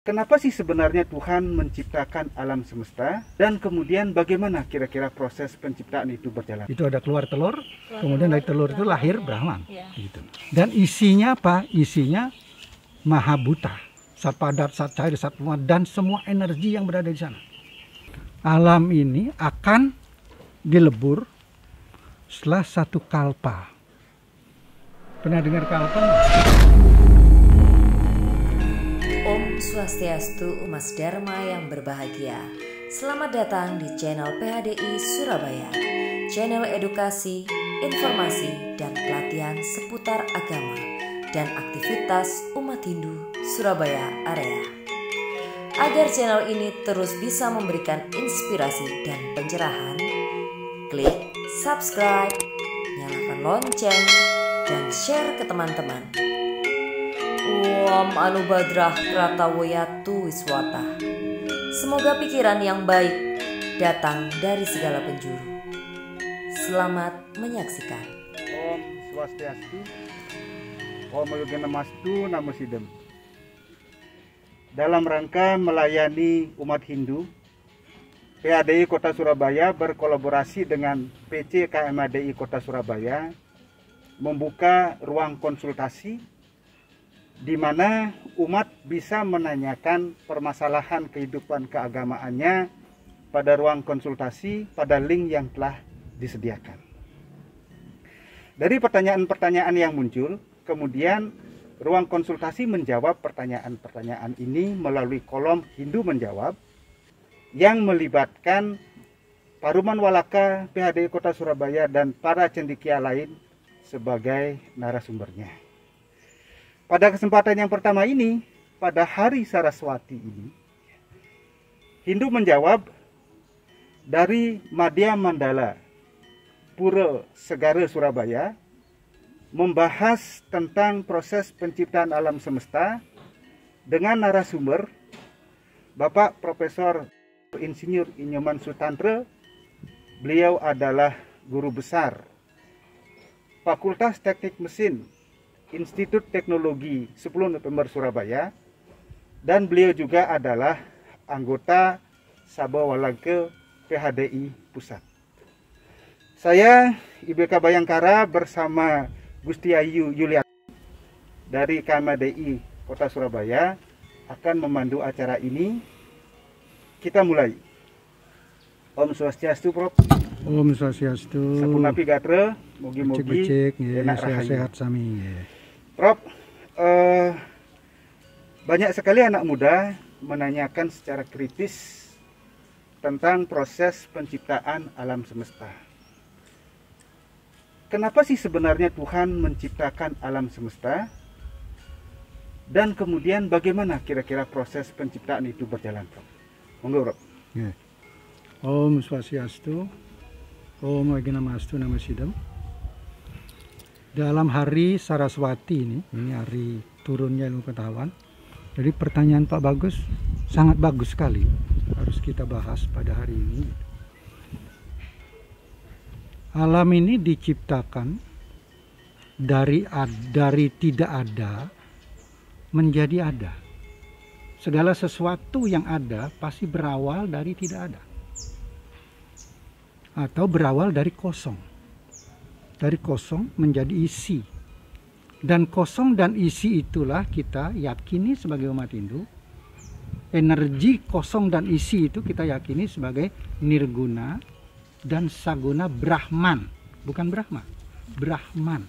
Kenapa sih sebenarnya Tuhan menciptakan alam semesta, dan kemudian bagaimana kira-kira proses penciptaan itu berjalan? Itu ada keluar telur, kemudian dari telur itu lahir Brahman. Gitu. Dan isinya apa? Isinya maha buta, zat padat, zat cair, zat muat, dan semua energi yang berada di sana. Alam ini akan dilebur setelah satu kalpa. Pernah dengar kalpa? Om Swastiastu, Umas Dharma yang berbahagia. Selamat datang di channel PHDI Surabaya, channel edukasi, informasi, dan pelatihan seputar agama dan aktivitas umat Hindu Surabaya area. Agar channel ini terus bisa memberikan inspirasi dan pencerahan, klik subscribe, nyalakan lonceng, dan share ke teman-teman. Om Anubadrah Kratawoyatu Wiswata. Semoga pikiran yang baik datang dari segala penjuru. Selamat menyaksikan. Om Swastiastu, Om Yogya Namastu, Namo Sidem. Dalam rangka melayani umat Hindu, PHDI Kota Surabaya berkolaborasi dengan PC KMADI Kota Surabaya membuka ruang konsultasi di mana umat bisa menanyakan permasalahan kehidupan keagamaannya pada ruang konsultasi pada link yang telah disediakan. Dari pertanyaan-pertanyaan yang muncul, kemudian ruang konsultasi menjawab pertanyaan-pertanyaan ini melalui kolom Hindu menjawab yang melibatkan Paruman Walaka, PHDI Kota Surabaya, dan para cendekia lain sebagai narasumbernya. Pada kesempatan yang pertama ini, pada hari Saraswati ini, Hindu menjawab dari Madhya Mandala, Pura Segara Surabaya, membahas tentang proses penciptaan alam semesta dengan narasumber Bapak Profesor Insinyur Inyoman Sutantra. Beliau adalah guru besar Fakultas Teknik Mesin Institut Teknologi 10 November Surabaya, dan beliau juga adalah anggota Sabha Walangke PHDI Pusat. Saya IBK Bayangkara bersama Gusti Ayu Yuliat dari KMADI Kota Surabaya akan memandu acara ini. Kita mulai. Om Swastiastu, Prof. Om Swastiastu. Sapunapi gatra, mugi-mugi enak sehat sami. Prof, banyak sekali anak muda menanyakan secara kritis tentang proses penciptaan alam semesta. Kenapa sih sebenarnya Tuhan menciptakan alam semesta? Dan kemudian bagaimana kira-kira proses penciptaan itu berjalan, Prof? Monggo, Prof. Ya. Om Swastiastu, Om Yogya Namastu, Namo Sidem. Dalam hari Saraswati ini hari turunnya ilmu pengetahuan. Jadi pertanyaan Pak Bagus sangat bagus sekali, harus kita bahas pada hari ini. Alam ini diciptakan dari tidak ada menjadi ada. Segala sesuatu yang ada pasti berawal dari tidak ada, atau berawal dari kosong. Dari kosong menjadi isi. Dan kosong dan isi itulah kita yakini sebagai umat Hindu. Energi kosong dan isi itu kita yakini sebagai nirguna dan saguna Brahman. Bukan Brahma, Brahman.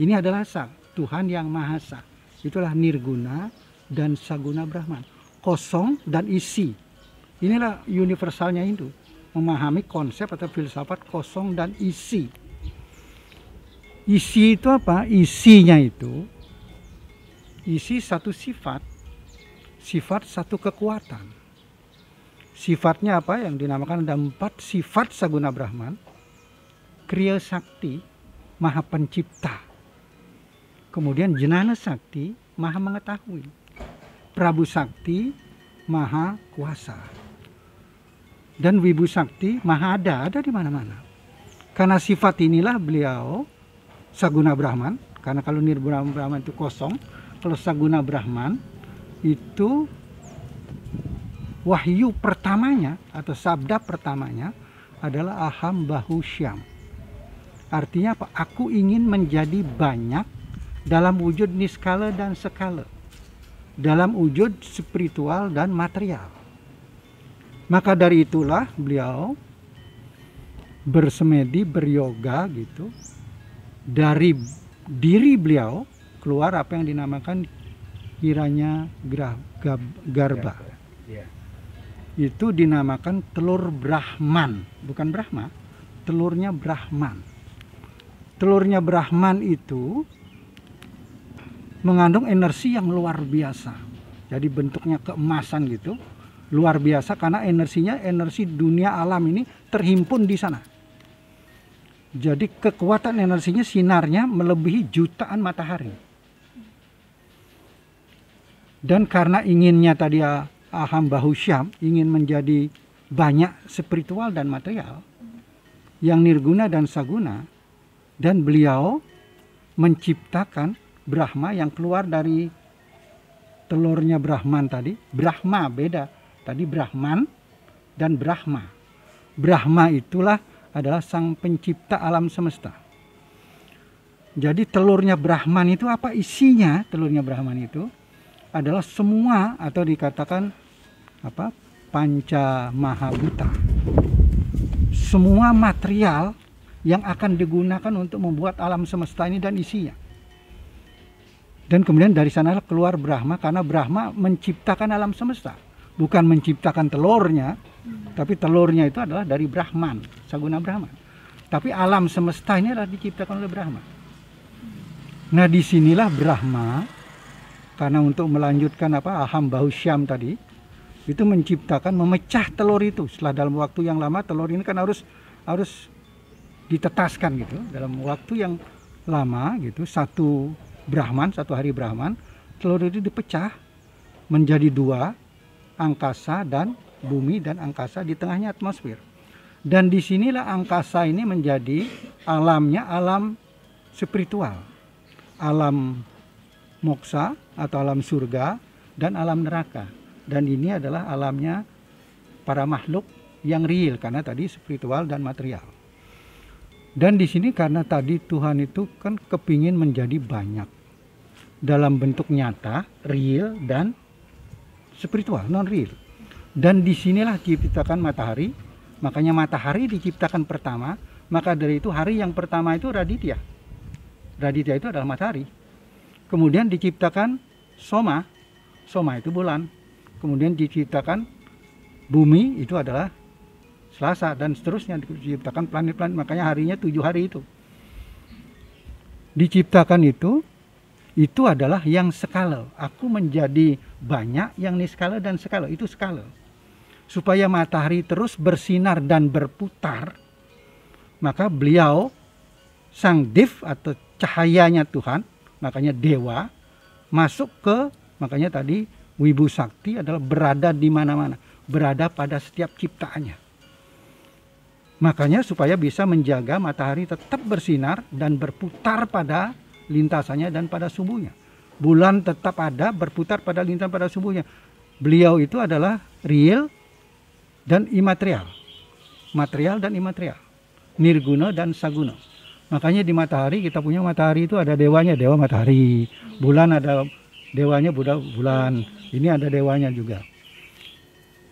Ini adalah Esa, Tuhan yang Maha Esa. Itulah nirguna dan saguna Brahman. Kosong dan isi. Inilah universalnya Hindu. Memahami konsep atau filsafat kosong dan isi. Isi itu apa? Isinya itu isi satu sifat, sifat satu kekuatan. Sifatnya apa? Yang dinamakan ada 4 sifat Saguna Brahman. Kriya Sakti, Maha Pencipta. Kemudian Jnana Sakti, Maha Mengetahui. Prabu Sakti, Maha Kuasa. Dan Wibu Sakti, Maha Ada di mana-mana. Karena sifat inilah beliau Saguna Brahman, karena kalau Nirguna Brahman itu kosong, kalau Saguna Brahman itu wahyu pertamanya atau sabda pertamanya adalah aham bahusyam. Artinya apa? Aku ingin menjadi banyak dalam wujud niskala dan skala, dalam wujud spiritual dan material. Maka dari itulah beliau bersemedi, beryoga gitu. Dari diri beliau keluar apa yang dinamakan hiranya garba. Ya. Itu dinamakan telur Brahman, bukan Brahma, telurnya Brahman. Telurnya Brahman itu mengandung energi yang luar biasa. Jadi bentuknya keemasan gitu, luar biasa karena energinya energi dunia alam ini terhimpun di sana. Jadi kekuatan energinya, sinarnya melebihi jutaan matahari. Dan karena inginnya tadi aham bahusyam, ingin menjadi banyak spiritual dan material, yang nirguna dan saguna, dan beliau menciptakan Brahma yang keluar dari telurnya Brahman tadi. Brahma beda, tadi Brahman dan Brahma. Brahma itulah adalah sang pencipta alam semesta. Jadi telurnya Brahman itu apa isinya? Telurnya Brahman itu adalah semua atau dikatakan apa? Panca Mahabhuta. Semua material yang akan digunakan untuk membuat alam semesta ini dan isinya. Dan kemudian dari sana keluar Brahma, karena Brahma menciptakan alam semesta, bukan menciptakan telurnya, tapi telurnya itu adalah dari Brahman, Saguna Brahman. Tapi alam semesta ini adalah diciptakan oleh Brahma. Nah disinilah Brahma, karena untuk melanjutkan apa aham bahusyam tadi, itu menciptakan, memecah telur itu. Setelah dalam waktu yang lama telur ini kan harus ditetaskan gitu, dalam waktu yang lama gitu, satu Brahman, satu hari Brahman, telur itu dipecah menjadi dua, angkasa dan bumi, dan angkasa di tengahnya atmosfer. Dan disinilah angkasa ini menjadi alamnya alam spiritual, alam moksa atau alam surga dan alam neraka. Dan ini adalah alamnya para makhluk yang real karena tadi spiritual dan material. Dan di sini karena tadi Tuhan itu kan kepingin menjadi banyak dalam bentuk nyata, real dan spiritual, non real. Dan disinilah diciptakan matahari. Makanya matahari diciptakan pertama. Maka dari itu hari yang pertama itu Raditya. Raditya itu adalah matahari. Kemudian diciptakan Soma. Soma itu bulan. Kemudian diciptakan bumi, itu adalah Selasa. Dan seterusnya diciptakan planet-planet. Makanya harinya 7 hari itu. Diciptakan itu adalah yang skala. Aku menjadi banyak yang niskala dan skala. Itu skala. Supaya matahari terus bersinar dan berputar, maka beliau sang div atau cahayanya Tuhan, makanya dewa, masuk ke, makanya tadi Wibu Sakti adalah berada di mana-mana, berada pada setiap ciptaannya. Makanya supaya bisa menjaga matahari tetap bersinar dan berputar pada lintasannya dan pada subuhnya. Bulan tetap ada, berputar pada lintasan pada subuhnya. Beliau itu adalah real dan imaterial, material dan imaterial, nirguna dan saguna. Makanya di matahari kita punya matahari itu ada dewanya, dewa matahari. Bulan ada dewanya, bulan. Ini ada dewanya juga.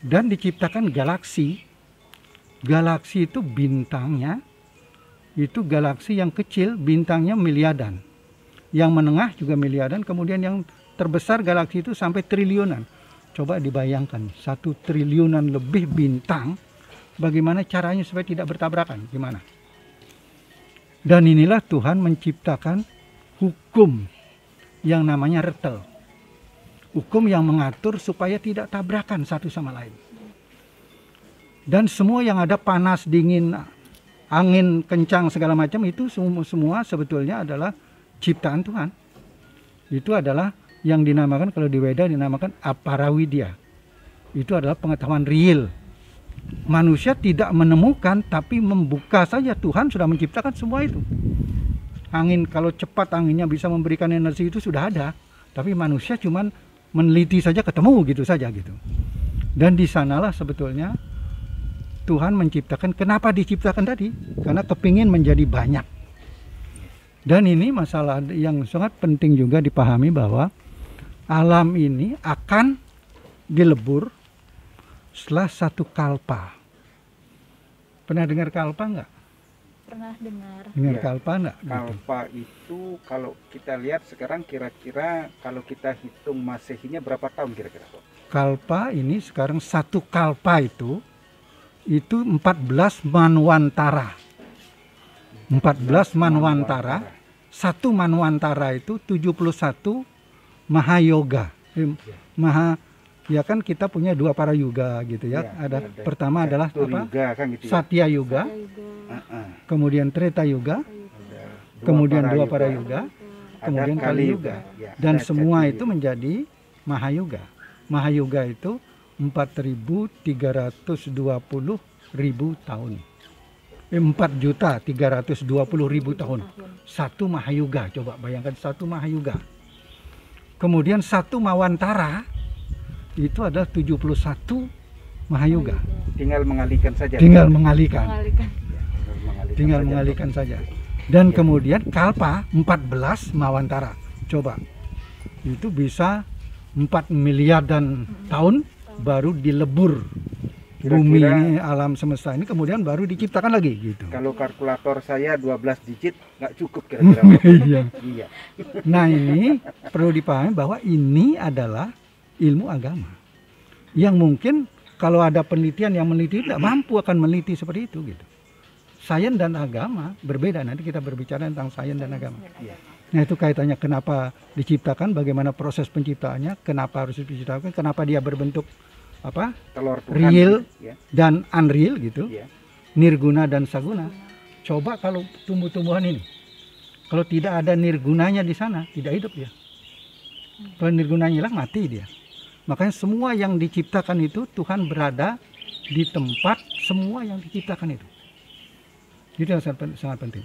Dan diciptakan galaksi. Galaksi itu bintangnya, itu galaksi yang kecil bintangnya miliaran. Yang menengah juga miliaran, kemudian yang terbesar galaksi itu sampai triliunan. Coba dibayangkan, 1 triliunan lebih bintang, bagaimana caranya supaya tidak bertabrakan, gimana? Dan inilah Tuhan menciptakan hukum yang namanya retel. Hukum yang mengatur supaya tidak tabrakan satu sama lain. Dan semua yang ada panas, dingin, angin, kencang, segala macam itu semua sebetulnya adalah ciptaan Tuhan. Itu adalah yang dinamakan, kalau di Weda dinamakan aparawidya. Itu adalah pengetahuan real. Manusia tidak menemukan, tapi membuka saja. Tuhan sudah menciptakan semua itu. Angin, kalau cepat anginnya bisa memberikan energi itu sudah ada. Tapi manusia cuman meneliti saja, ketemu gitu saja gitu. Dan di sanalah sebetulnya Tuhan menciptakan. Kenapa diciptakan tadi? Karena kepingin menjadi banyak. Dan ini masalah yang sangat penting juga dipahami, bahwa alam ini akan dilebur setelah satu kalpa. Pernah dengar kalpa enggak? Pernah dengar. Dengar Iya. kalpa enggak? Kalpa itu kalau kita lihat sekarang kira-kira kalau kita hitung Masehinya berapa tahun kira-kira, Prof? Kalpa ini sekarang satu kalpa itu 14 manwantara. 14 manwantara. Satu manwantara itu 71 mahayoga. Ya kan kita punya 2 para yuga gitu ya. Ya, Ada pertama adalah Catur apa? Yuga, kan gitu ya. Satya yuga, kemudian Treta yuga, Ada kemudian 2 para yuga, yuga, ada kemudian Kali yuga. Ya, Dan ada semua Catur itu Yuga. menjadi mahayuga. Mahayuga itu 4.320.000 tahun. 4.320.000 tahun. Satu mahayuga, coba bayangkan satu mahayuga. Kemudian satu mawantara itu adalah 71 mahayuga. Tinggal mengalihkan saja. Tinggal mengalihkan. Mengalihkan. Tinggal saja. mengalihkan saja. Dan kemudian kalpa 14 mawantara. Coba. Itu bisa 4 miliar dan tahun baru dilebur Kira-kira- bumi ini, alam semesta ini, kemudian baru diciptakan lagi gitu. Kalau kalkulator saya 12 digit nggak cukup kira-kira. Iya. Iya. Nah, ini perlu dipahami bahwa ini adalah ilmu agama yang mungkin kalau ada penelitian yang meneliti tidak mampu akan meneliti seperti itu gitu. Sains dan agama berbeda. Nanti kita berbicara tentang sains dan agama. Iya. Nah, itu kaitannya kenapa diciptakan, bagaimana proses penciptaannya, kenapa harus diciptakan, kenapa dia berbentuk apa? Telur Tuhan. Real Ya. dan unreal gitu. Iya. Nirguna dan saguna. Coba kalau tumbuh-tumbuhan ini, kalau tidak ada nirgunanya di sana, tidak hidup dia. Kalau nirgunanya hilang, mati dia. Makanya semua yang diciptakan itu Tuhan berada di tempat semua yang diciptakan itu. Itu yang sangat penting.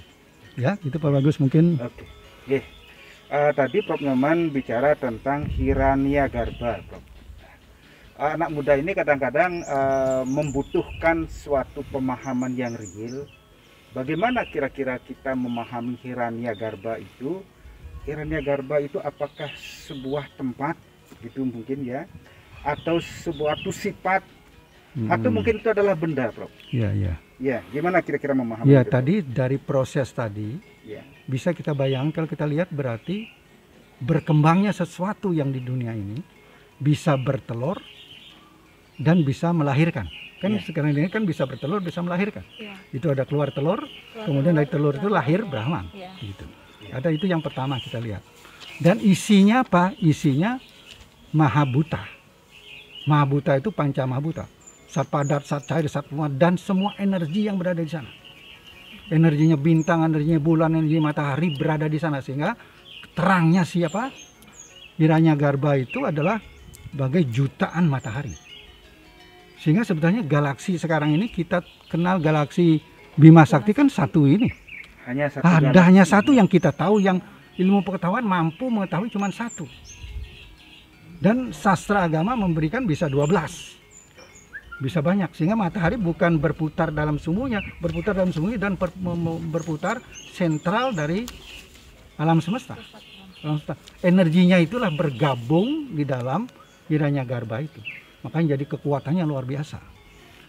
Ya, itu Pak Bagus mungkin. Oke. Oke. Tadi Prof Nyoman bicara tentang Hiranyagarbha, Prof. Anak muda ini kadang-kadang membutuhkan suatu pemahaman yang real. Bagaimana kira-kira kita memahami Hiranyagarbha itu? Hiranyagarbha itu apakah sebuah tempat gitu mungkin ya, atau suatu sifat, atau mungkin itu adalah benda, Prof? Ya, ya. Ya, gimana kira-kira memahami Ya, itu, Prof? tadi dari proses tadi Ya. bisa kita bayangkan, kalau kita lihat berarti berkembangnya sesuatu yang di dunia ini bisa bertelur dan bisa melahirkan. Kan Ya. sekarang ini kan bisa bertelur, bisa melahirkan. Ya. Itu ada keluar telur, kemudian dari telur itu lahir Brahman. Ya. Gitu. Ada itu yang pertama kita lihat. Dan isinya apa? Isinya Mahabhuta. Mahabhuta itu panca Mahabhuta. Zat padat, zat cair, zat muat, dan semua energi yang berada di sana. Energinya bintang, energinya bulan, energi matahari berada di sana, sehingga terangnya siapa? Hiranyagarbha itu adalah bagai jutaan matahari. Sehingga sebetulnya galaksi sekarang ini kita kenal galaksi Bima Sakti kan satu ini. Hanya satu Ada galaksi. hanya satu yang kita tahu, yang ilmu pengetahuan mampu mengetahui cuma satu. Dan sastra agama memberikan bisa 12. Bisa banyak, sehingga matahari bukan berputar dalam sumbunya, berputar dalam sumbunya dan berputar sentral dari alam semesta. Alam semesta. Energinya itulah bergabung di dalam Hiranyagarbha itu. Makanya jadi kekuatannya luar biasa.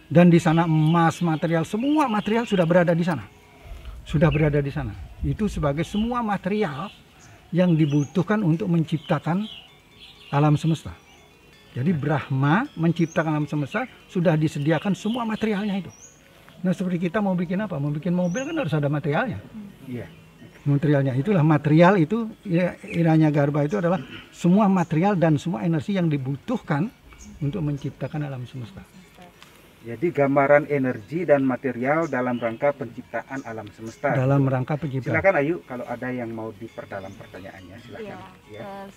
Dan di sana emas, material, semua material sudah berada di sana. Sudah berada di sana. Itu sebagai semua material yang dibutuhkan untuk menciptakan alam semesta. Jadi Brahma menciptakan alam semesta, sudah disediakan semua materialnya itu. Nah, seperti kita mau bikin apa? Mau bikin mobil kan harus ada materialnya. Iya. Materialnya itulah material itu, ya, Hiranyagarbha itu adalah semua material dan semua energi yang dibutuhkan untuk menciptakan alam semesta. Jadi gambaran energi dan material dalam rangka penciptaan alam semesta. Dalam rangka penciptaan. Silakan Ayu, kalau ada yang mau diperdalam pertanyaannya, silakan.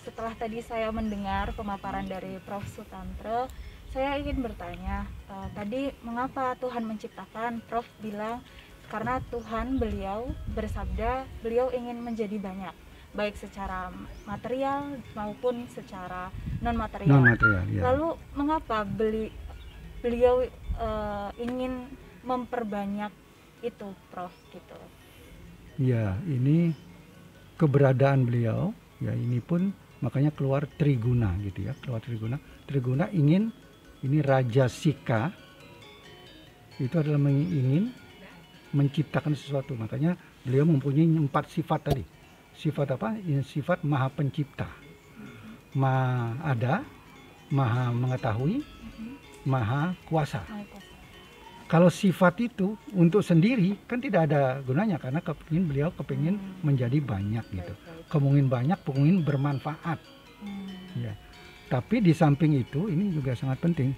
Setelah tadi saya mendengar pemaparan dari Prof Sutantra, saya ingin bertanya, tadi mengapa Tuhan menciptakan? Prof bilang karena Tuhan beliau bersabda, beliau ingin menjadi banyak, baik secara material maupun secara non material. Non material, ya. Lalu mengapa beliau ingin memperbanyak itu, Prof, gitu. Ya, ini keberadaan beliau, ya ini pun makanya keluar Triguna gitu ya, keluar Triguna. Triguna ingin, ini Raja Sika, itu adalah ingin menciptakan sesuatu. Makanya beliau mempunyai 4 sifat tadi. Sifat apa? Ini sifat Maha Pencipta, Maha Ada, Maha Mengetahui, Maha Kuasa. Kalau sifat itu untuk sendiri kan tidak ada gunanya, karena beliau kepingin menjadi banyak gitu. Kemungkinan banyak, kemungkinan bermanfaat. Ya. Tapi di samping itu ini juga sangat penting.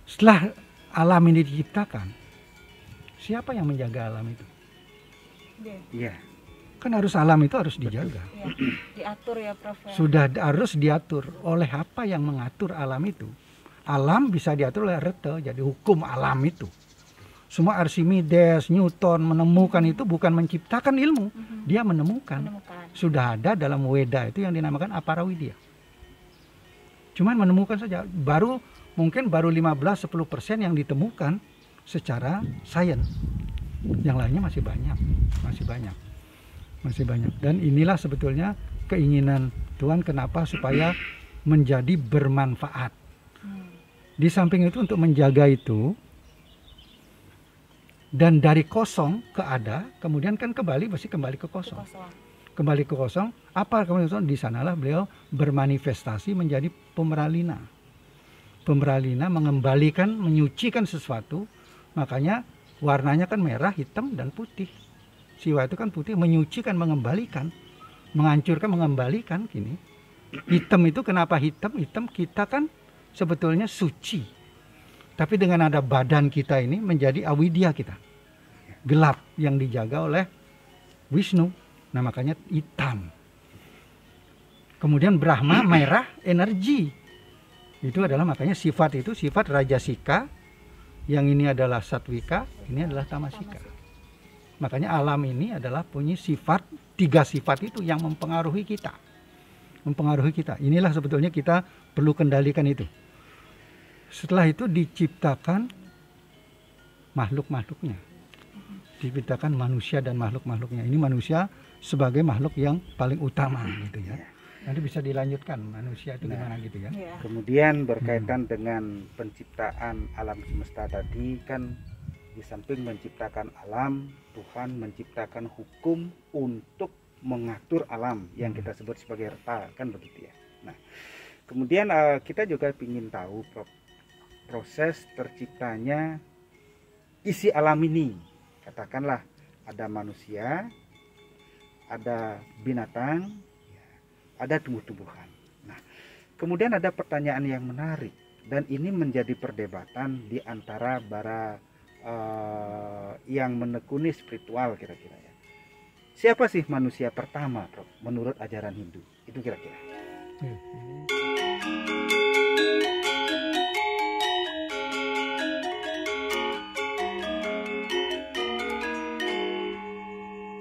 Setelah alam ini diciptakan, siapa yang menjaga alam itu? Iya. Kan harus alam itu harus dijaga. Ya, diatur ya, Prof. Ya. Sudah harus diatur. Oleh apa yang mengatur alam itu? Alam bisa diatur oleh Rete, jadi hukum alam itu. Semua Archimedes, Newton menemukan itu bukan menciptakan ilmu, dia menemukan. Sudah ada dalam Weda itu yang dinamakan Aparawidya. Cuman menemukan saja, mungkin baru 15-10% yang ditemukan secara sains. Yang lainnya masih banyak. Dan inilah sebetulnya keinginan Tuhan, kenapa supaya menjadi bermanfaat. Di samping itu untuk menjaga itu, dan dari kosong ke ada, kemudian kan pasti kembali ke kosong. Kembali ke kosong, apa kembali ke kosong? Di sanalah beliau bermanifestasi menjadi pemeralina. Pemeralina mengembalikan, menyucikan sesuatu, makanya warnanya kan merah, hitam, dan putih. Siwa itu kan putih, menyucikan, mengembalikan, menghancurkan, mengembalikan. Gini. Hitam itu kenapa hitam? Hitam kita kan sebetulnya suci. Tapi dengan ada badan kita ini menjadi awidya kita. Gelap yang dijaga oleh Wisnu. Nah makanya hitam. Kemudian Brahma merah, energi. Itu adalah makanya sifat itu sifat Rajasika. Yang ini adalah Satwika, ini adalah Tamasika. Makanya alam ini adalah punya sifat, 3 sifat itu yang mempengaruhi kita. Inilah sebetulnya kita perlu kendalikan itu. Setelah itu diciptakan makhluk-makhluknya. Diciptakan manusia dan makhluk-makhluknya. Ini manusia sebagai makhluk yang paling utama gitu ya. Nanti bisa dilanjutkan manusia itu gimana gitu ya. Kemudian berkaitan dengan penciptaan alam semesta tadi, kan di samping menciptakan alam, Tuhan menciptakan hukum untuk mengatur alam yang kita sebut sebagai reta, kan begitu ya. Nah, kemudian kita juga ingin tahu, Prof, proses terciptanya isi alam ini. Katakanlah ada manusia, ada binatang, ada tumbuh-tumbuhan. Nah, kemudian ada pertanyaan yang menarik, dan ini menjadi perdebatan di antara para yang menekuni spiritual kira-kira ya. Siapa sih manusia pertama, Prof, menurut ajaran Hindu? Itu kira-kira.